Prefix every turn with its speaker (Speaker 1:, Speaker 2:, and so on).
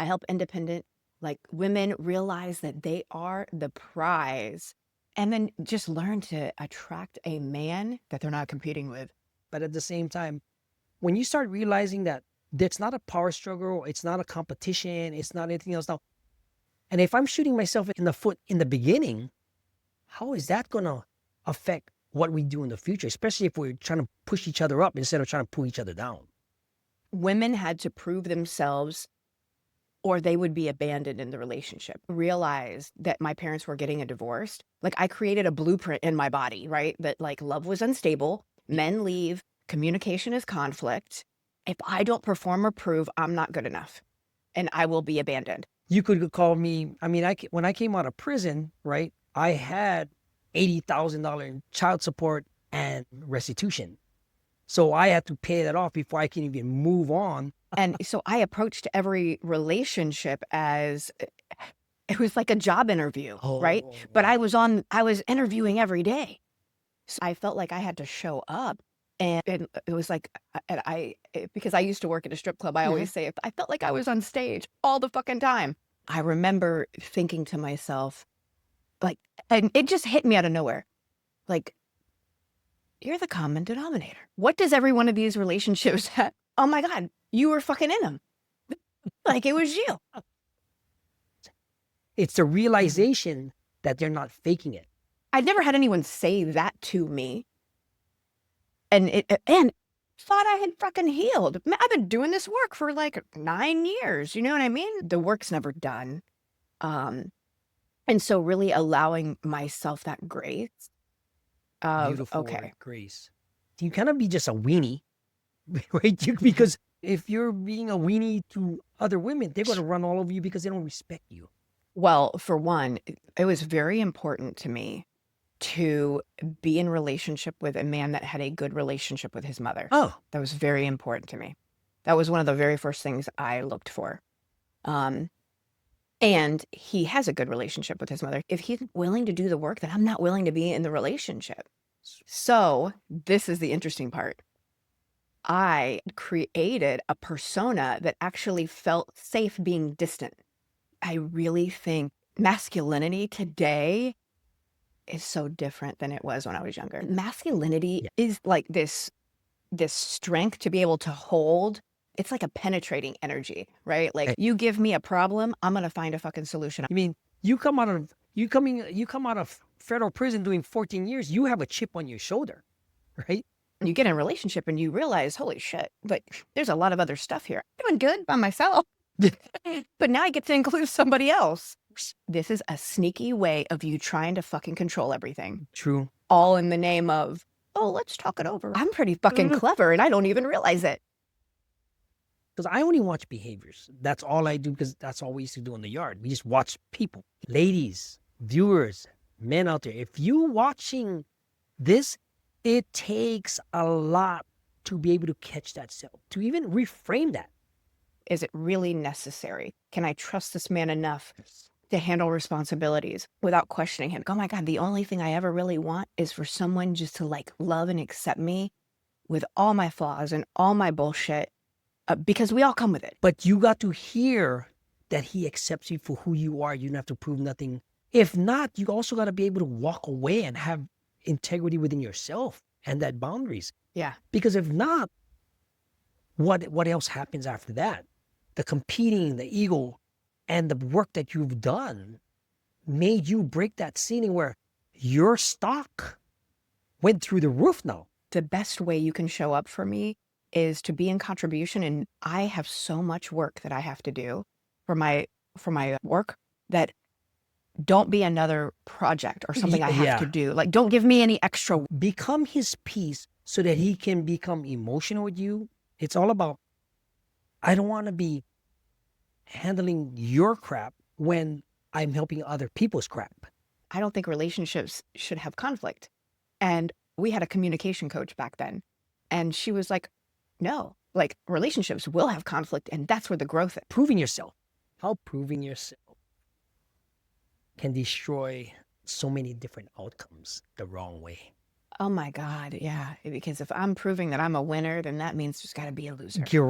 Speaker 1: I help independent, like, women realize that they are the prize and then just learn to attract a man that they're not competing with.
Speaker 2: But at the same time, when you start realizing that it's not a power struggle, it's not a competition, it's not anything else now. And if I'm shooting myself in the foot in the beginning, how is that going to affect what we do in the future, especially if we're trying to push each other up instead of trying to pull each other down?
Speaker 1: Women had to prove themselves or they would be abandoned in the relationship. Realized that my parents were getting a divorce. Like, I created a blueprint in my body, right? That, like, love was unstable, men leave, communication is conflict. If I don't perform or prove, I'm not good enough and I will be abandoned.
Speaker 2: You could call me, I mean, when I came out of prison, right, I had $80,000 in child support and restitution. So I had to pay that off before I can even move on.
Speaker 1: And so I approached every relationship as it was like a job interview, right? But
Speaker 2: Wow.
Speaker 1: I was interviewing every day. So I felt like I had to show up. And it was like, because I used to work at a strip club, I
Speaker 2: Mhm.
Speaker 1: always say, I felt like I was on stage all the fucking time. I remember thinking to myself, like, and it just hit me out of nowhere. Like, you're the common denominator. What does every one of these relationships have? Oh my God, you were fucking in them. Like, it was you.
Speaker 2: It's the realization that they're not faking it.
Speaker 1: I'd never had anyone say that to me. And thought I had fucking healed. I've been doing this work for like 9 years. You know what I mean? The work's never done. Um, and so really allowing myself that grace of,
Speaker 2: Beautiful word,
Speaker 1: okay,
Speaker 2: grace. You cannot be just a weenie, right? Because if you're being a weenie to other women, they're going to run all over you because they don't respect you.
Speaker 1: well, for one, it was very important to me to be in relationship with a man that had a good relationship with his mother.
Speaker 2: Oh,
Speaker 1: That was very important to me. That was one of the very first things I looked for. Um, and he has a good relationship with his mother. If he's willing to do the work, then I'm not willing to be in the relationship. So this is the interesting part. I created a persona that actually felt safe being distant. I really think masculinity today is so different than it was when I was younger. Masculinity
Speaker 2: yeah.
Speaker 1: is like this strength to be able to hold. It's like a penetrating energy, right? Like,
Speaker 2: Hey,
Speaker 1: you give me a problem, I'm gonna find a fucking solution.
Speaker 2: I mean, you come out of federal prison doing 14 years, you have a chip on your shoulder, right?
Speaker 1: You get in a relationship and you realize, holy shit, like, there's a lot of other stuff here. I'm doing good by myself, but now I get to include somebody else. This is a sneaky way of you trying to fucking control everything,
Speaker 2: True.
Speaker 1: all in the name of, oh, let's talk it over. I'm pretty fucking clever and I don't even realize it.
Speaker 2: Because I only watch behaviors. That's all I do because that's all we used to do in the yard. We just watch people. Ladies, viewers, men out there. If you watching this, it takes a lot to be able to catch that cell, to even reframe that.
Speaker 1: Is it really necessary? Can I trust this man enough to handle responsibilities without questioning him? Oh my God, the only thing I ever really want is for someone just to, like, love and accept me with all my flaws and all my bullshit, because we all come with it.
Speaker 2: But you got to hear that he accepts you for who you are. You don't have to prove nothing. If not, you also got to be able to walk away and have integrity within yourself and that boundaries.
Speaker 1: Yeah.
Speaker 2: Because if not, what else happens after that? The competing, the ego, and the work that you've done made you break that ceiling where your stock went through the roof now.
Speaker 1: The best way you can show up for me is to be in contribution. And I have so much work that I have to do for my work that don't be another project or something I have to do. Like, don't give me any extra.
Speaker 2: Become his piece so that he can become emotional with you. It's all about, I don't want to be handling your crap when I'm helping other people's crap.
Speaker 1: I don't think relationships should have conflict. And we had a communication coach back then. And she was like, no, like, relationships will have conflict. And that's where the growth is.
Speaker 2: Proving yourself. How proving yourself can destroy so many different outcomes the wrong way.
Speaker 1: Oh my God. Yeah. Because if I'm proving that I'm a winner, then that means there's got to be a loser.
Speaker 2: You're